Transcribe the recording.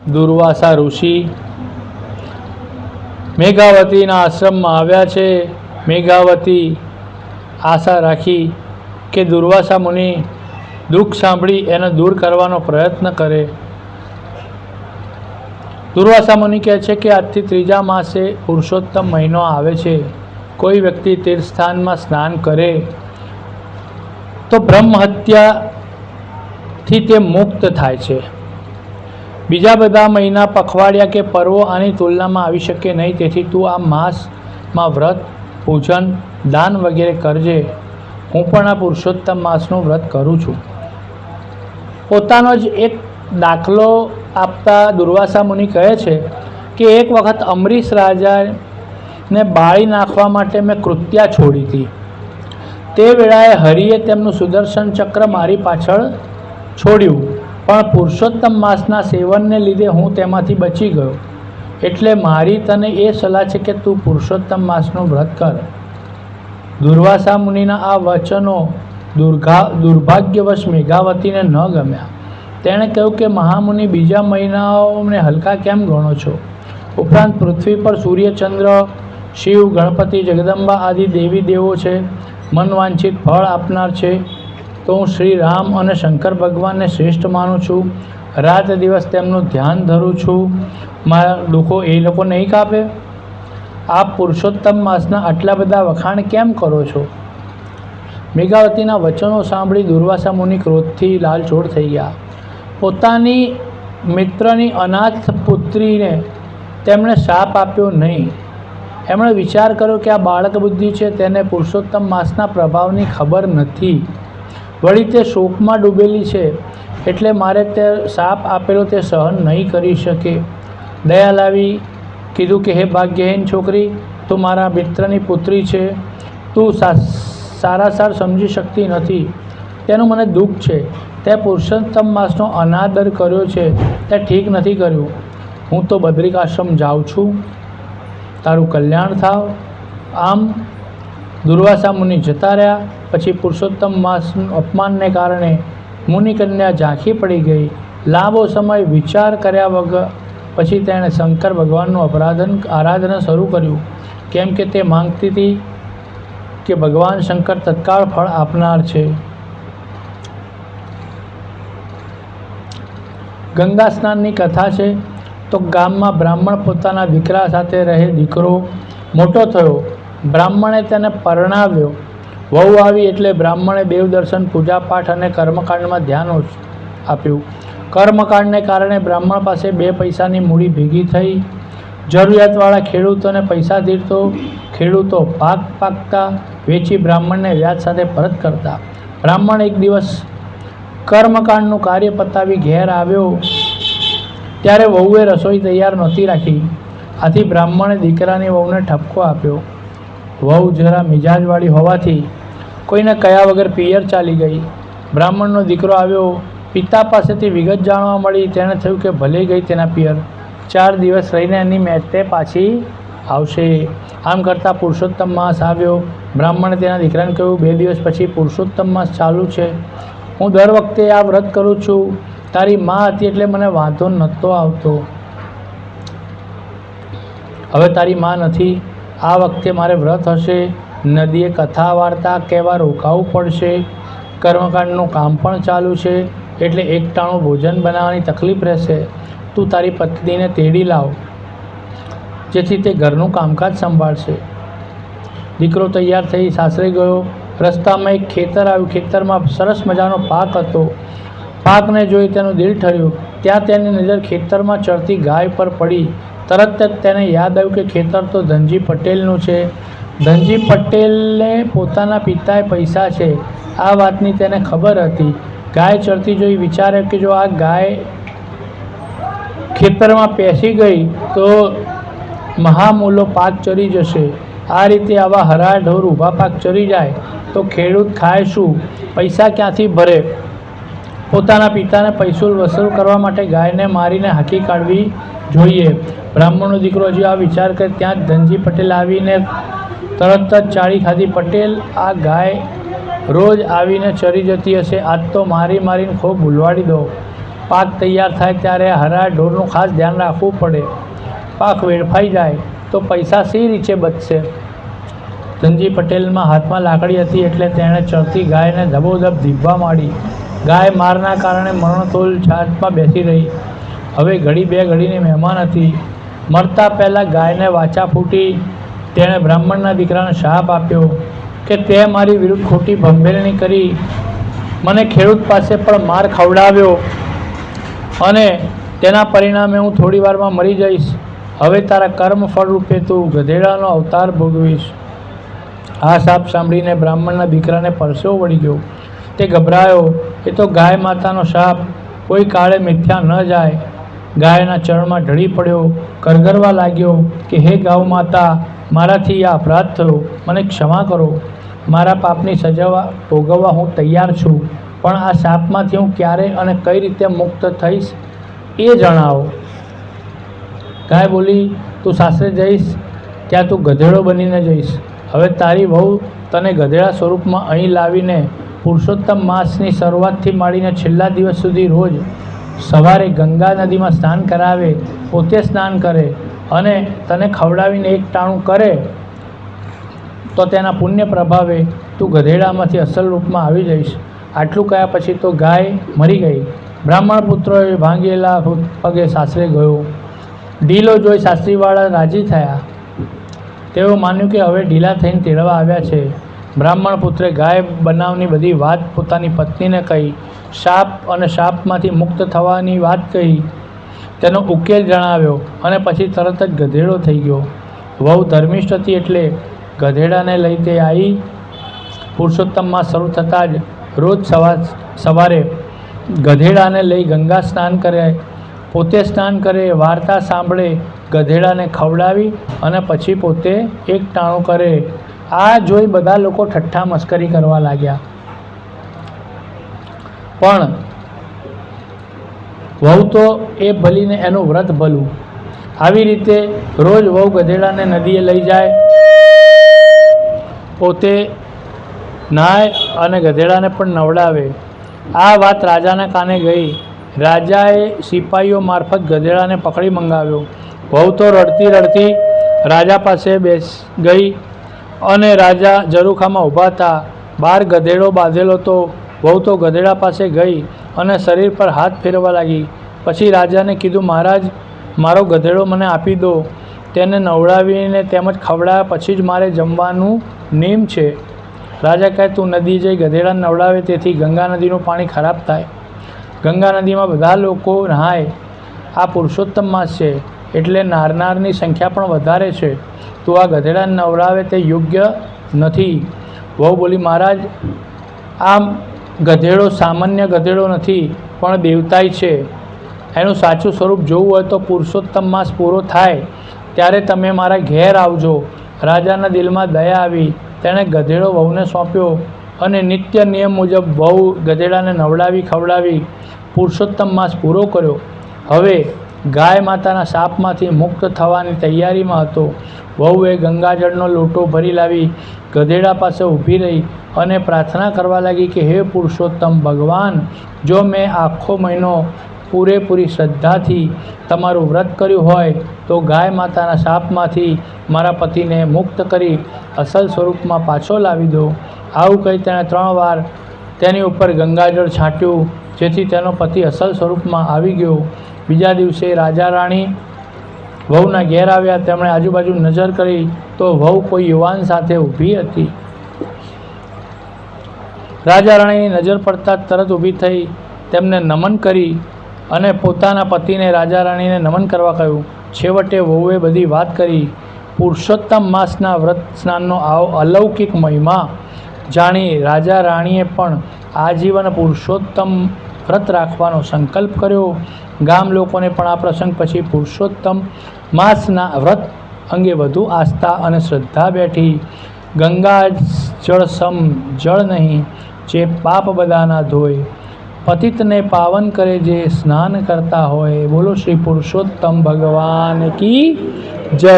દુર્વાસા ઋષિ મેઘાવતીના આશ્રમમાં આવ્યા છે. મેઘાવતી આશા રાખી કે દુર્વાસા મુનિ દુઃખ સાંભળી એને દૂર કરવાનો પ્રયત્ન કરે. દુર્વાસા મુનિ કહે છે કે આજથી 3જા માસે પુરુષોત્તમ મહિનો આવે છે. કોઈ વ્યક્તિ તીર્થસ્થાનમાં સ્નાન કરે તો બ્રહ્મ હત્યાથી તે મુક્ત થાય છે. બીજા બધા મહિના, પખવાડિયા કે પર્વો આની તુલનામાં આવી શકે નહીં. તેથી તું આ માસમાં વ્રત, પૂજન, દાન વગેરે કરજે. હું પણ આ પુરુષોત્તમ માસનું વ્રત કરું છું. પોતાનો જ એક દાખલો આપતા દુર્વાસા મુનિ કહે છે કે એક વખત અમરીશ રાજાને બાળી નાખવા માટે મેં કૃત્યા છોડી હતી. તે વેળાએ હરિએ તેમનું સુદર્શન ચક્ર મારી પાછળ છોડ્યું, પણ પુરુષોત્તમ માસના સેવનને લીધે હું તેમાંથી બચી ગયો. એટલે મારી તને એ સલાહ છે કે તું પુરુષોત્તમ માસનું વ્રત કર. દુર્વાસા મુનિના આ વચનો દુર્ભાગ્યવશ મેઘાવતીને ન ગમ્યા. તેણે કહ્યું કે મહામુનિ, બીજા મહિનાઓને હલકા કેમ ગણો છો? ઉપરાંત પૃથ્વી પર સૂર્ય, ચંદ્ર, શિવ, ગણપતિ, જગદંબા આદિ દેવી દેવો છે. મનવાંછિત ફળ આપનાર છે. તો હું શ્રી રામ અને શંકર ભગવાનને શ્રેષ્ઠ માનું છું. રાત દિવસ તેમનું ધ્યાન ધરું છું. મારા દુઃખો એ લોકો નહીં કાપે. આપ પુરુષોત્તમ માસના આટલા બધા વખાણ કેમ કરો છો? મેઘાવતીના વચનો સાંભળી દુર્વાસા મુનિ ક્રોધથી લાલચોળ થઈ ગયા. પોતાની મિત્રની અનાથ પુત્રીને તેમણે શાપ આપ્યો નહીં. એમણે વિચાર કર્યો કે આ બાળક બુદ્ધિ છે, તેને પુરુષોત્તમ માસના પ્રભાવની ખબર નથી. વળી તે શોકમાં ડૂબેલી છે, એટલે મારે તે શાપ આપેલો તે સહન નહીં કરી શકે. દયા લાવી કીધું કે હે ભાગ્યહીન છોકરી, તું મારા મિત્રની પુત્રી છે. તું સારાસાર સમજી શકતી નથી. તેનું મને દુઃખ છે. તે પુરુષોત્તમ માસનો અનાદર કર્યો છે, તે ઠીક નથી કર્યું. હું તો બદ્રિકાશ્રમ જાઉં છું. તારું કલ્યાણ થાવ. આમ દુર્વાસા મુનિ જતા રહ્યા. પછી પુરુષોત્તમ માસનું અપમાનને કારણે મુનિકન્યા ઝાંખી પડી ગઈ. લાંબો સમય વિચાર કર્યા વગર પછી તેણે શંકર ભગવાનનું આરાધના શરૂ કર્યું, કેમ કે તે માંગતી હતી કે ભગવાન શંકર તત્કાળ ફળ આપનાર છે. ગંગા સ્નાનની કથા છે. તો ગામમાં બ્રાહ્મણ પોતાના દીકરા સાથે રહે. દીકરો મોટો થયો. બ્રાહ્મણે તેને પરણાવ્યો. વહુ આવી એટલે બ્રાહ્મણે દેવદર્શન, પૂજાપાઠ અને કર્મકાંડમાં ધ્યાન આપ્યું. કર્મકાંડને કારણે બ્રાહ્મણ પાસે 2 પૈસાની મૂડી ભેગી થઈ. જરૂરિયાતવાળા ખેડૂતોને પૈસા ધીરતો. ખેડૂતો પાક પાકતા વેચી બ્રાહ્મણને વ્યાજ સાથે પરત કરતા. બ્રાહ્મણ એક દિવસ કર્મકાંડનું કાર્ય પતાવી ઘેર આવ્યો ત્યારે વહુએ રસોઈ તૈયાર નહોતી રાખી. આથી બ્રાહ્મણે દીકરાની વહુને ઠપકો આપ્યો. વહુ જરા મિજાજવાળી હોવાથી કોઈને કયા વગર પિયર ચાલી ગઈ. બ્રાહ્મણનો દીકરો આવ્યો. પિતા પાસેથી વિગત જાણવા મળી. તેણે થયું કે ભલે ગઈ તેના પિયર, 4 દિવસ રહીને એની મેતે પાછી આવશે. આમ કરતાં પુરુષોત્તમ માસ આવ્યો. બ્રાહ્મણે તેના દીકરાને કહ્યું, 2 દિવસ પછી પુરુષોત્તમ માસ ચાલુ છે. હું દર વખતે આ વ્રત કરું છું. તારી માં હતી એટલે મને વાંધો નહોતો આવતો. હવે તારી માં નથી. આ વખતે મારે વ્રત હશે. નદીએ કથા વાર્તા કહેવા રોકાવું પડશે. કર્મકાંડનું કામ પણ ચાલુ છે, એટલે એકટાણું ભોજન બનાવવાની તકલીફ રહેશે. તું તારી પત્નીને તેડી લાવ, જેથી તે ઘરનું કામકાજ સંભાળશે. દીકરો તૈયાર થઈ સાસરે ગયો. રસ્તામાં એક ખેતર આવ્યું. ખેતરમાં સરસ મજાનો પાક હતો. પાકને જોઈ તેનું દિલ ઠર્યું. ત્યાં તેની નજર ખેતરમાં ચરતી ગાય પર પડી. તરત જ તેને યાદ આવ્યું કે ખેતર તો ધનજી પટેલનું છે. ધનજી પટેલને પોતાના પિતાએ પૈસા છે, આ વાતની તેને ખબર હતી. ગાય ચરતી જોઈ વિચાર્યું કે જો આ ગાય ખેતરમાં પેસી ગઈ તો મહામૂલો પાક ચરી જશે. આ રીતે આવા હરા ઢોર ઊભા પાક ચરી જાય તો ખેડૂત ખાય શું? પૈસા ક્યાંથી ભરે? પોતાના પિતાને પૈસો વસૂલ કરવા માટે ગાયને મારીને હાંકી કાઢવી જોઈએ. બ્રાહ્મણનો દીકરો હજી આ વિચાર કરે ત્યાં જ ધનજી પટેલ આવીને તરત જ ચાળી ખાધી. પટેલ, આ ગાય રોજ આવીને ચરી જતી હશે. આજ તો મારીને ખૂબ ભૂલવાડી દો. પાક તૈયાર થાય ત્યારે હરા ઢોરનું ખાસ ધ્યાન રાખવું પડે. પાક વેડફાઈ જાય તો પૈસા સી રીતે બચશે? ધનજી પટેલમાં હાથમાં લાકડી હતી એટલે તેણે ચરતી ગાયને ધબોધબ ધીબવા માંડી. ગાય મારના કારણે મરણતોલ છાતમાં બેસી રહી. હવે ઘડી બે ઘડીની મહેમાન હતી. મરતા પહેલાં ગાયને વાચા ફૂટી તેણે બ્રાહ્મણના દીકરાને શાપ આપ્યો કે તે મારી વિરુદ્ધ ખોટી ભંભેરણી કરી, મને ખેડૂત પાસે પણ માર ખવડાવ્યો અને તેના પરિણામે હું થોડી વારમાં મરી જઈશ. હવે તારા કર્મ ફળ રૂપે તું ગધેડાનો અવતાર ભોગવીશ. આ શાપ સાંભળીને બ્રાહ્મણના દીકરાને પરસેવો વળી ગયો. તે ગભરાયો. એ તો ગાય માતાનો શાપ કોઈ કાળે મિથ્યા ન જાય. ગાયના ચરણમાં ઢળી પડ્યો, કરગરવા લાગ્યો કે હે ગૌ માતા, મારાથી આ અપરાધ થયો, મને ક્ષમા કરો. મારા પાપની સજા ભોગવવા હું તૈયાર છું, પણ આ શાપમાંથી હું ક્યારે અને કઈ રીતે મુક્ત થઈશ એ જણાવો. ગાય બોલી, તું સાસરે જઈશ ત્યાં તું ગધેડો બનીને જઈશ. હવે તારી વહુ તને ગધેડા સ્વરૂપમાં અહીં લાવીને પુરુષોત્તમ માસની શરૂઆતથી માંડીને છેલ્લા દિવસ સુધી રોજ સવારે ગંગા નદીમાં સ્નાન કરાવે, પોતે સ્નાન કરે અને તને ખવડાવીને એક ટાણું કરે તો તેના પુણ્ય પ્રભાવે તું ગધેડામાંથી અસલ રૂપમાં આવી જઈશ. આટલું કહ્યા પછી તો ગાય મરી ગઈ. બ્રાહ્મણ પુત્રોએ ભાંગેલા પગે સાસરે ગયો. ઢીલો જોઈ શાસ્ત્રીવાળા રાજી થયા. તેઓ માન્યું કે હવે ઢીલા થઈને તેડવા આવ્યા છે. બ્રાહ્મણ પુત્રે ગાય બનાવની બધી વાત પોતાની પત્નીને કહી. શાપ અને શાપમાંથી મુક્ત થવાની વાત કહી, તેનો ઉકેલ જણાવ્યો અને પછી તરત જ ગધેડો થઈ ગયો. વહુ ધર્મિષ્ઠ હતી એટલે ગધેડાને લઈ તે આવી. પુરુષોત્તમમાં શરૂ થતાં જ રોજ સવારે ગધેડાને લઈ ગંગા સ્નાન કરે, પોતે સ્નાન કરે, વાર્તા સાંભળે, ગધેડાને ખવડાવી અને પછી પોતે એક ટાણું કરે. આ જોઈ બધા લોકો ઠઠ્ઠા મસ્કરી કરવા લાગ્યા. પણ વહુ તો એ ભલીને એનું વ્રત ભલું. આવી રીતે રોજ વહુ ગધેડાને નદીએ લઈ જાય, પોતે નાય અને ગધેડાને પણ નવડાવે. આ વાત રાજાના કાને ગઈ. રાજાએ સિપાહીઓ મારફત ગધેડાને પકડી મંગાવ્યો. વહુ તો રડતી રડતી રાજા પાસે ગઈ અને રાજા ઝરૂખામાં ઊભા હતા. બહાર ગધેડો બાંધેલો તો વહુ તો ગધેડા પાસે ગઈ અને શરીર પર હાથ ફેરવા લાગી. પછી રાજાને કીધું, મહારાજ, મારો ગધેડો મને આપી દો. તેને નવડાવીને તેમજ ખવડાવ્યા પછી જ મારે જમવાનું નિયમ છે. રાજા કહે, તું નદી જઈ ગધેડાને નવડાવે તેથી ગંગા નદીનું પાણી ખરાબ થાય. ગંગા નદીમાં બધા લોકો નહાય. આ પુરુષોત્તમ માસ છે એટલે નારનારની સંખ્યા પણ વધારે છે. તું આ ગધેડાને નવડાવે તે યોગ્ય નથી. વહુ બોલી, મહારાજ, આ ગધેડો સામાન્ય ગધેડો નથી પણ દેવતાય છે. એનું સાચું સ્વરૂપ જોવું હોય તો પુરુષોત્તમ માસ પૂરો થાય ત્યારે તમે મારા ઘેર આવજો. રાજાના દિલમાં દયા આવી. તેણે ગધેડો વહુને સોંપ્યો અને નિત્ય નિયમ મુજબ વહુ ગધેડાને નવડાવી ખવડાવી પુરુષોત્તમ માસ પૂરો કર્યો. હવે ગાય માતાના શાપમાંથી મુક્ત થવાની તૈયારીમાં હતો. વહુએ ગંગાજળનો લોટો ભરી લાવી ગધેડા પાસે ઊભી રહી અને પ્રાર્થના કરવા લાગી કે હે પુરુષોત્તમ ભગવાન, જો મેં આખો મહિનો પૂરેપૂરી શ્રદ્ધાથી તમારું વ્રત કર્યું હોય તો ગાય માતાના શાપમાંથી મારા પતિને મુક્ત કરી અસલ સ્વરૂપમાં પાછો લાવી દો. આવું કહી તેણે 3 વાર તેની ઉપર ગંગાજળ છાંટ્યું, જેથી તેનો પતિ અસલ સ્વરૂપમાં આવી ગયો. બીજા દિવસે રાજા રાણી વહુના ઘેર આવ્યા. તેમણે આજુબાજુ નજર કરી તો વહુ કોઈ યુવાન સાથે ઊભી હતી. રાજા રાણીની નજર પડતા તરત ઊભી થઈ તેમને નમન કરી અને પોતાના પતિને રાજા રાણીને નમન કરવા કહ્યું. છેવટે વહુએ બધી વાત કરી. પુરુષોત્તમ માસના વ્રત સ્નાનનો અલૌકિક મહિમા જાણી રાજા રાણીએ પણ આજીવન પુરુષોત્તમ વ્રત રાખવાનો સંકલ્પ કર્યો. ગામ લોકોને પણ આ પ્રસંગ પછી પુરુષોત્તમ માસના વ્રત અંગે વધુ આસ્થા અને શ્રદ્ધા બેઠી. ગંગા જળ સમ જળ નહીં, જે પાપ બધાના ધોય, પતિતને પાવન કરે જે સ્નાન કરતા હોય. બોલો શ્રી પુરુષોત્તમ ભગવાન કી જય.